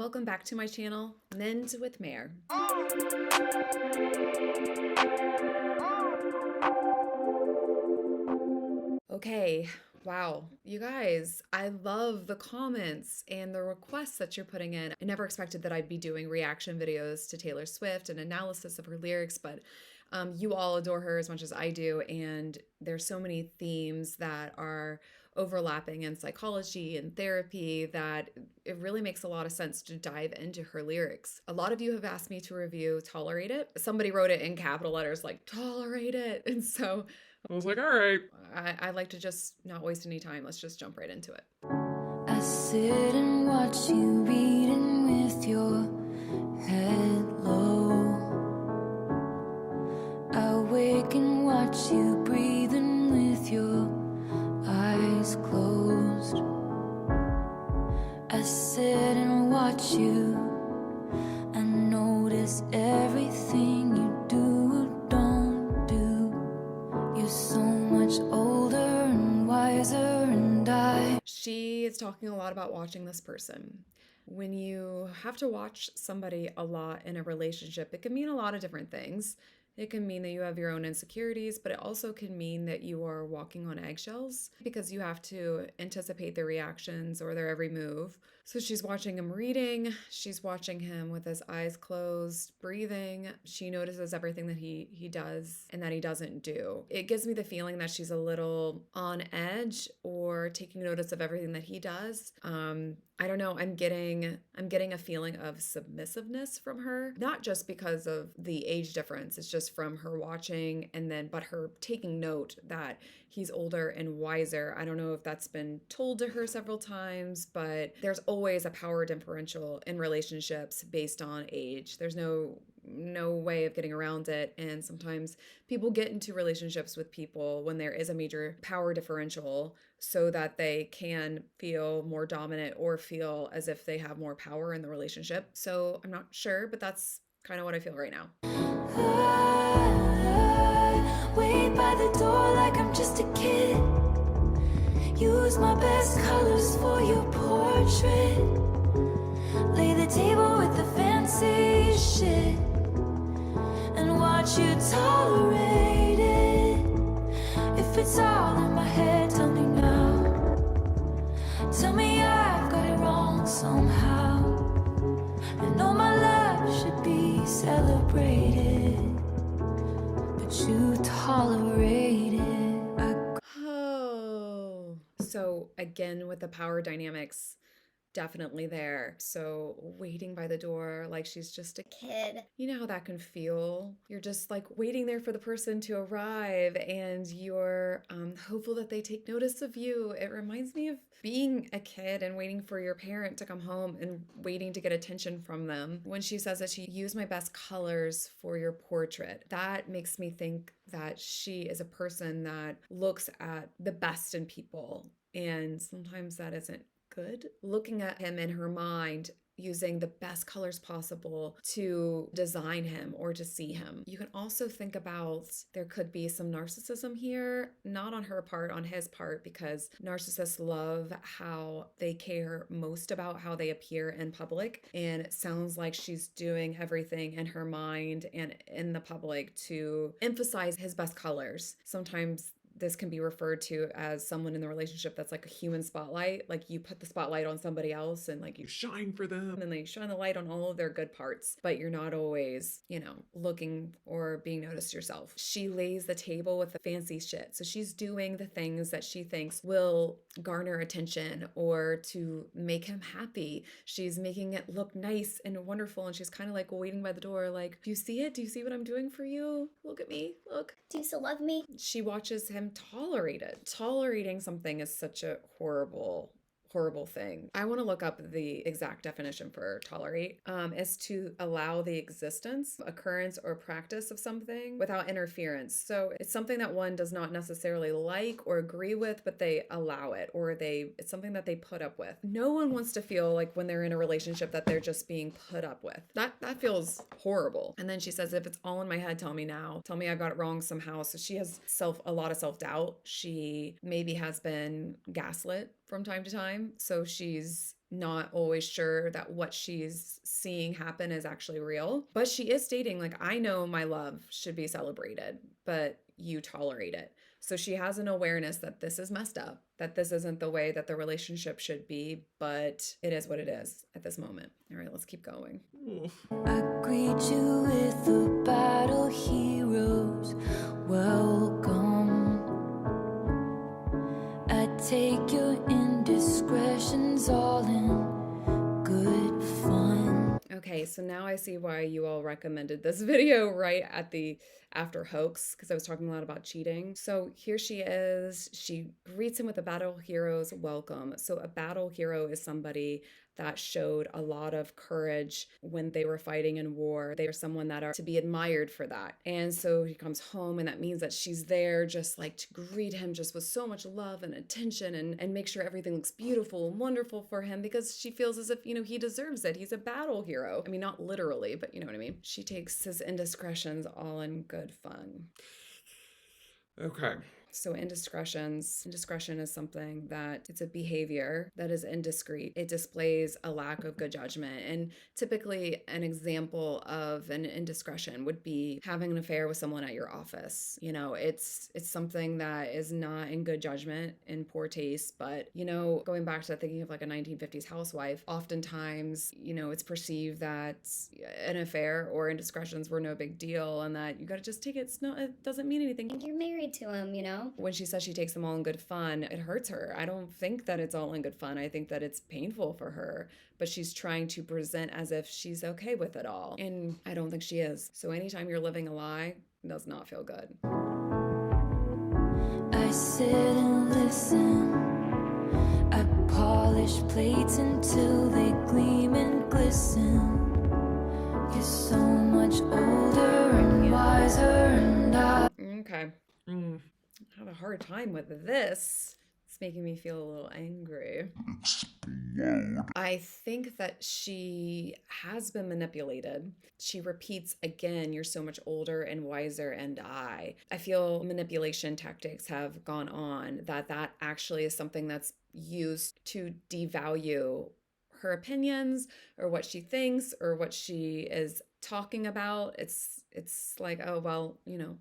Welcome back to my channel, Mend with Mare. Okay, wow, you guys, I love the comments and the requests that you're putting in. I never expected that I'd be doing reaction videos to Taylor Swift and analysis of her lyrics, but you all adore her as much as I do, and there's so many themes that are overlapping in psychology and therapy that it really makes a lot of sense to dive into her lyrics. A lot of you have asked me to review Tolerate It. Somebody wrote it in capital letters like, tolerate it. And so I was like, all right. I like to just not waste any time. Let's just jump right into it. I sit and watch you reading with your head low. I wake and watch you breathing with your eyes closed. I sit and watch you. I notice everything you do or don't do. You're so much older and wiser, and She is talking a lot about watching this person. When you have to watch somebody a lot in a relationship, it can mean a lot of different things. It can mean that you have your own insecurities, but it also can mean that you are walking on eggshells because you have to anticipate their reactions or their every move. So she's watching him reading, she's watching him with his eyes closed, breathing. She notices everything that he does and that he doesn't do. It gives me the feeling that she's a little on edge or taking notice of everything that he does. I don't know. I'm getting a feeling of submissiveness from her, not just because of the age difference. It's just from her watching but her taking note that he's older and wiser. I don't know if that's been told to her several times, but there's always a power differential in relationships based on age. There's no way of getting around it. And sometimes people get into relationships with people when there is a major power differential so that they can feel more dominant or feel as if they have more power in the relationship. So I'm not sure, but that's kind of what I feel right now. I wait by the door like I'm just a kid. Use my best colors for your portrait. Lay the table with the fancy shit and watch you tolerate it. If it's all in my head, tell me now. Tell me I've got it wrong somehow. I know my love should be celebrated, but you tolerate it. Oh, so again with the power dynamics, definitely there. So waiting by the door like she's just a kid. You know how that can feel? You're just like waiting there for the person to arrive and you're hopeful that they take notice of you. It reminds me of being a kid and waiting for your parent to come home and waiting to get attention from them. When she says that she used my best colors for your portrait, that makes me think that she is a person that looks at the best in people. And sometimes that isn't good. Looking at him in her mind, using the best colors possible to design him or to see him. You can also think about there could be some narcissism here, not on her part, on his part, because narcissists love how they care most about how they appear in public. And it sounds like she's doing everything in her mind and in the public to emphasize his best colors. Sometimes this can be referred to as someone in the relationship that's like a human spotlight. Like you put the spotlight on somebody else and like you shine for them and they shine the light on all of their good parts, but you're not always, looking or being noticed yourself. She lays the table with the fancy shit. So she's doing the things that she thinks will garner attention or to make him happy. She's making it look nice and wonderful. And she's kind of like waiting by the door, like, do you see it? Do you see what I'm doing for you? Look at me. Look. Do you still love me? She watches him tolerate it. Tolerating something is such a horrible thing. I want to look up the exact definition for tolerate, is to allow the existence, occurrence, or practice of something without interference. So it's something that one does not necessarily like or agree with, but they allow it, or it's something that they put up with. No one wants to feel like when they're in a relationship that they're just being put up with. That feels horrible. And then she says, if it's all in my head, tell me now. Tell me I got it wrong somehow. So she has a lot of self-doubt. She maybe has been gaslit from time to time. So she's not always sure that what she's seeing happen is actually real. But she is stating, like, I know my love should be celebrated, but you tolerate it. So she has an awareness that this is messed up, that this isn't the way that the relationship should be, but it is what it is at this moment. All right, let's keep going. I greet you with the battle heroes. Welcome. I take your indiscretions all in good fun. Okay, so now I see why you all recommended this video right at the after hoax, because I was talking a lot about cheating. So here she is. She greets him with a battle hero's welcome. So a battle hero is somebody that showed a lot of courage when they were fighting in war. They are someone that are to be admired for that. And so he comes home, and that means that she's there just like to greet him just with so much love and attention, and make sure everything looks beautiful and wonderful for him, because she feels as if, he deserves it. He's a battle hero. I mean, not literally, but you know what I mean. She takes his indiscretions all in good fun. Okay. So indiscretion is something that it's a behavior that is indiscreet. It displays a lack of good judgment. And typically an example of an indiscretion would be having an affair with someone at your office. It's something that is not in good judgment, in poor taste, but going back to thinking of like a 1950s housewife, oftentimes, it's perceived that an affair or indiscretions were no big deal, and that you got to just take it. It doesn't mean anything. You're married to him, When she says she takes them all in good fun, it hurts her. I don't think that it's all in good fun. I think that it's painful for her, but she's trying to present as if she's okay with it all. And I don't think she is. So anytime you're living a lie, it does not feel good. I sit and listen. I polish plates until they gleam and glisten. You're so much older and wiser, and Okay. I have a hard time with this. It's making me feel a little angry. I think that she has been manipulated. She repeats again, you're so much older and wiser, and I feel manipulation tactics have gone on, that actually is something that's used to devalue her opinions or what she thinks or what she is talking about. It's like, oh, well,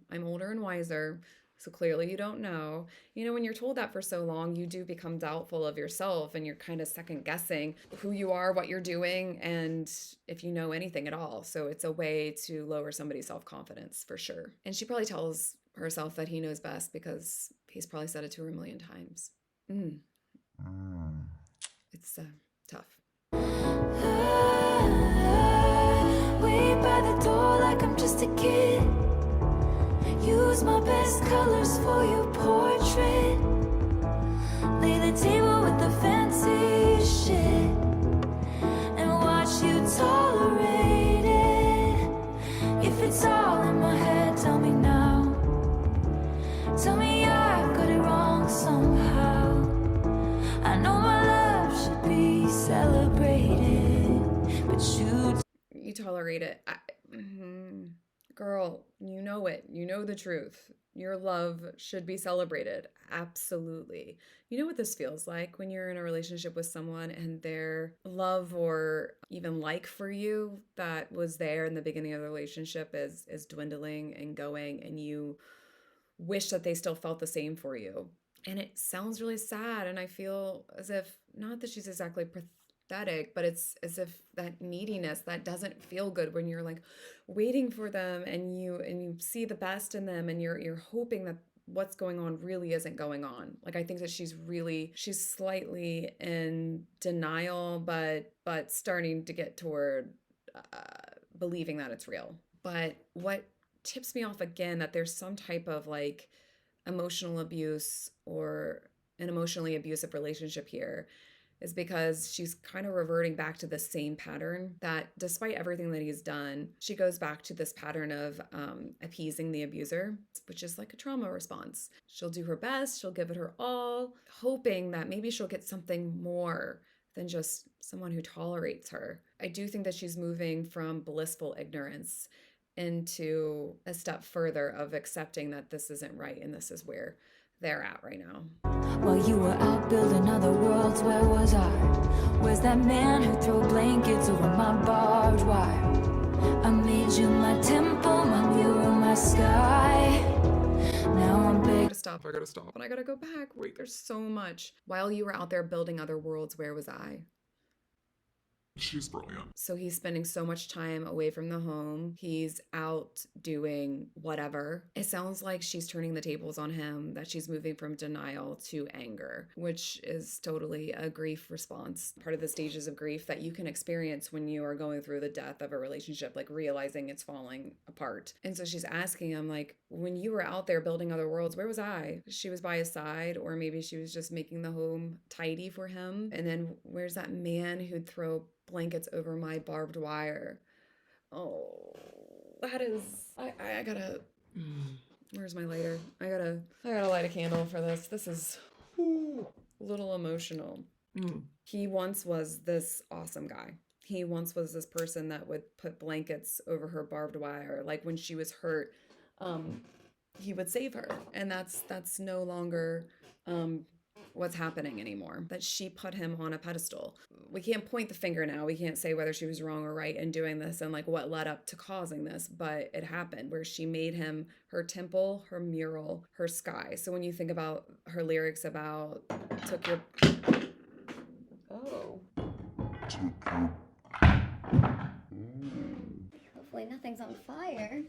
I'm older and wiser, so clearly you don't know. When you're told that for so long, you do become doubtful of yourself, and you're kind of second guessing who you are, what you're doing, and if you know anything at all. So it's a way to lower somebody's self-confidence for sure. And she probably tells herself that he knows best because he's probably said it to her a million times. It's tough. wait by the door like I'm just a kid. Use my best colors for your portrait. Lay the table with the fancy shit and watch you tolerate it. If it's all in my head, tell me now. Tell me I got it wrong somehow. I know my love should be celebrated, but you tolerate it. Girl, you know it. You know the truth. Your love should be celebrated. Absolutely. You know what this feels like when you're in a relationship with someone and their love or even like for you that was there in the beginning of the relationship is dwindling and going, and you wish that they still felt the same for you. And it sounds really sad, and I feel as if, not that she's exactly pathetic, but it's as if that neediness that doesn't feel good when you're like waiting for them and you see the best in them, and you're hoping that what's going on really isn't going on. Like, I think that she's slightly in denial, but starting to get toward believing that it's real. But what tips me off again that there's some type of like emotional abuse or an emotionally abusive relationship here is because she's kind of reverting back to the same pattern, that despite everything that he's done, she goes back to this pattern of appeasing the abuser, which is like a trauma response. She'll do her best, she'll give it her all, hoping that maybe she'll get something more than just someone who tolerates her. I do think that she's moving from blissful ignorance into a step further of accepting that this isn't right and this is where they're at right now. While you were out building other worlds, where was I? Where's that man who threw blankets over my barbed wire? I made you my temple, my mirror, my sky. Now I'm big. I gotta stop. But I gotta go back. Wait. There's so much. While you were out there building other worlds, where was I? She's brilliant. So he's spending so much time away from the home. He's out doing whatever. It sounds like she's turning the tables on him, that she's moving from denial to anger, which is totally a grief response. Part of the stages of grief that you can experience when you are going through the death of a relationship, like realizing it's falling apart. And so she's asking him, like, when you were out there building other worlds, where was I? She was by his side, or maybe she was just making the home tidy for him. And then where's that man who'd throw blankets over my barbed wire? Oh, that is, I gotta, where's my lighter? I gotta light a candle for this. This is a little emotional. He once was this awesome guy. He once was this person that would put blankets over her barbed wire. Like when she was hurt, he would save her. And that's no longer, what's happening anymore. That she put him on a pedestal. We can't point the finger now. We can't say whether she was wrong or right in doing this and like what led up to causing this, but it happened where she made him her temple, her mural, her sky. So when you think about her lyrics about took your Hopefully nothing's on fire.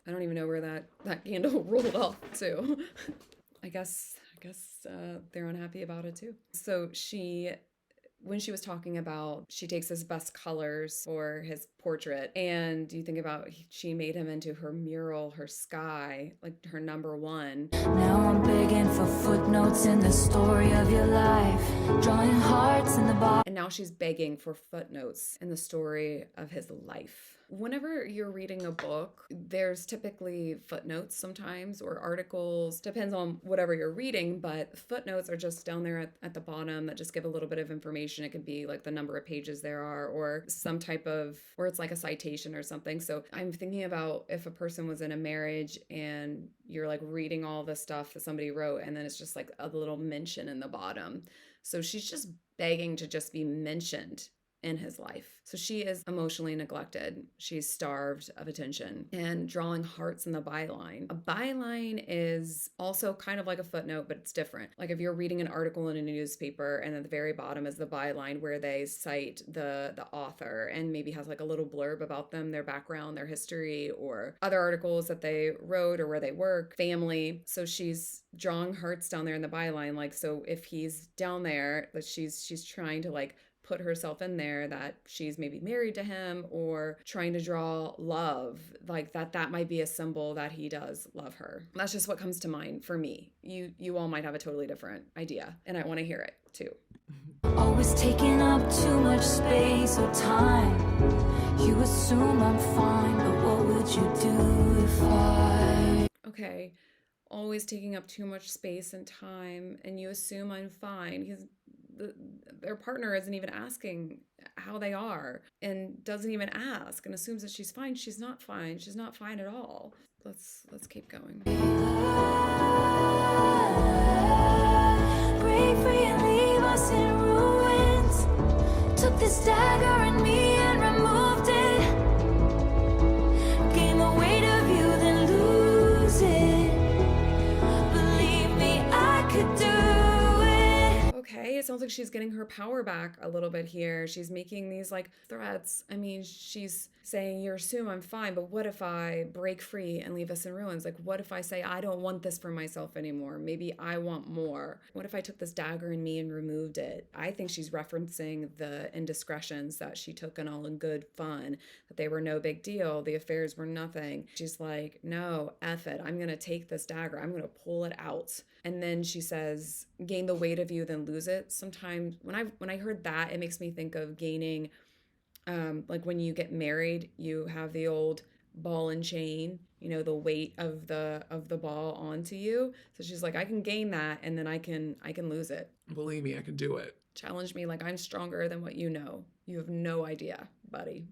I don't even know where that candle rolled off to. I guess they're unhappy about it too. So when she was talking about, she takes his best colors for his portrait, and you think about, she made him into her mural, her sky, like her number one. Now I'm begging for footnotes in the story of your life, drawing hearts in the bottom. And now she's begging for footnotes in the story of his life. Whenever you're reading a book, there's typically footnotes sometimes, or articles, depends on whatever you're reading, but footnotes are just down there at the bottom that just give a little bit of information. It could be like the number of pages there are, or some type of, or it's like a citation or something. So I'm thinking about if a person was in a marriage and you're like reading all the stuff that somebody wrote, and then it's just like a little mention in the bottom. So she's just begging to just be mentioned in his life. So she is emotionally neglected. She's starved of attention, and drawing hearts in the byline. A byline is also kind of like a footnote, but it's different. Like if you're reading an article in a newspaper, and at the very bottom is the byline where they cite the author and maybe has like a little blurb about them, their background, their history, or other articles that they wrote or where they work, family. So she's drawing hearts down there in the byline. Like, so if he's down there, that she's trying to like put herself in there, that she's maybe married to him, or trying to draw love, like that might be a symbol that he does love her. That's just what comes to mind for me. You all might have a totally different idea, and I want to hear it too. Always taking up too much space or time. You assume I'm fine, but what would you do if I... Okay, always taking up too much space and time, and you assume I'm fine. Their partner isn't even asking how they are, and doesn't even ask, and assumes that she's fine. She's not fine. She's not fine at all. Let's keep going. Break free and leave us in ruins. Took this dagger in me and removed it. Gain the weight of you, then lose it. Believe me, I could do. Okay, it sounds like she's getting her power back a little bit here. She's making these like threats. I mean, she's saying, you assume I'm fine, but what if I break free and leave us in ruins? Like, what if I say, I don't want this for myself anymore? Maybe I want more. What if I took this dagger in me and removed it? I think she's referencing the indiscretions that she took in all in good fun, that they were no big deal. The affairs were nothing. She's like, no, F it. I'm going to take this dagger. I'm going to pull it out. And then she says, gain the weight of you, then lose it. Sometimes when I heard that, it makes me think of gaining, like when you get married, you have the old ball and chain, the weight of the ball onto you. So she's like, I can gain that, and then I can lose it. Believe me, I can do it. Challenge me like I'm stronger than what you know. You have no idea, buddy.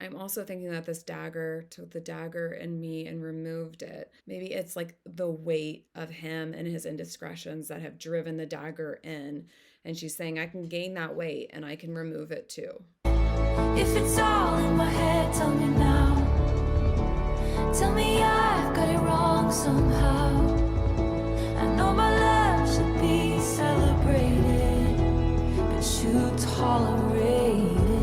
I'm also thinking that this dagger took the dagger in me and removed it. Maybe it's like the weight of him and his indiscretions that have driven the dagger in. And she's saying, I can gain that weight and I can remove it too. If it's all in my head, tell me now. Tell me I've got it wrong somehow. I know my love should be celebrated, but you tolerate it.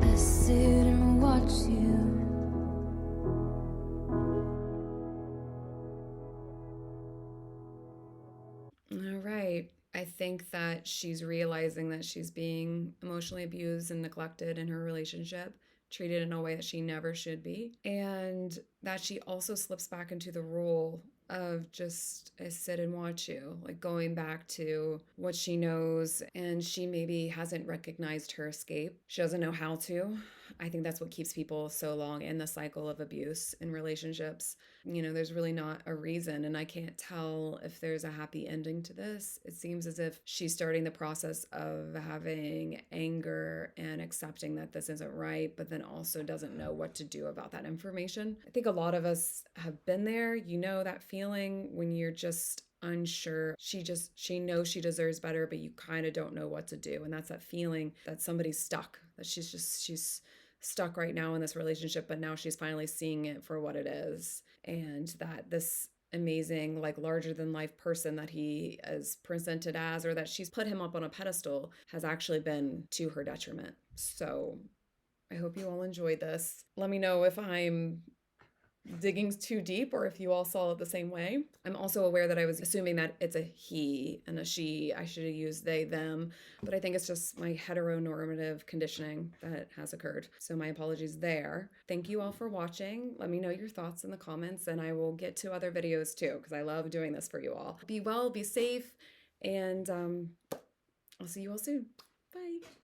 I sit and watch you. All right. I think that she's realizing that she's being emotionally abused and neglected in her relationship, treated in a way that she never should be, and that she also slips back into the role of just a sit and watch you, like going back to what she knows, and she maybe hasn't recognized her escape. She doesn't know how to. I think that's what keeps people so long in the cycle of abuse in relationships. There's really not a reason, and I can't tell if there's a happy ending to this. It seems as if she's starting the process of having anger and accepting that this isn't right, but then also doesn't know what to do about that information. I think a lot of us have been there. That feeling when you're just unsure. She knows she deserves better, but you kind of don't know what to do. And that's that feeling that somebody's stuck, that she's stuck right now in this relationship, but now she's finally seeing it for what it is. And that this amazing, like larger than life person that he is presented as, or that she's put him up on a pedestal, has actually been to her detriment. So I hope you all enjoyed this. Let me know if I'm digging too deep or if you all saw it the same way. I'm also aware that I was assuming that it's a he and a she. I should have used they, them, but I think it's just my heteronormative conditioning that has occurred. So my apologies there. Thank you all for watching. Let me know your thoughts in the comments, and I will get to other videos too, because I love doing this for you all. Be well, be safe, and I'll see you all soon. Bye.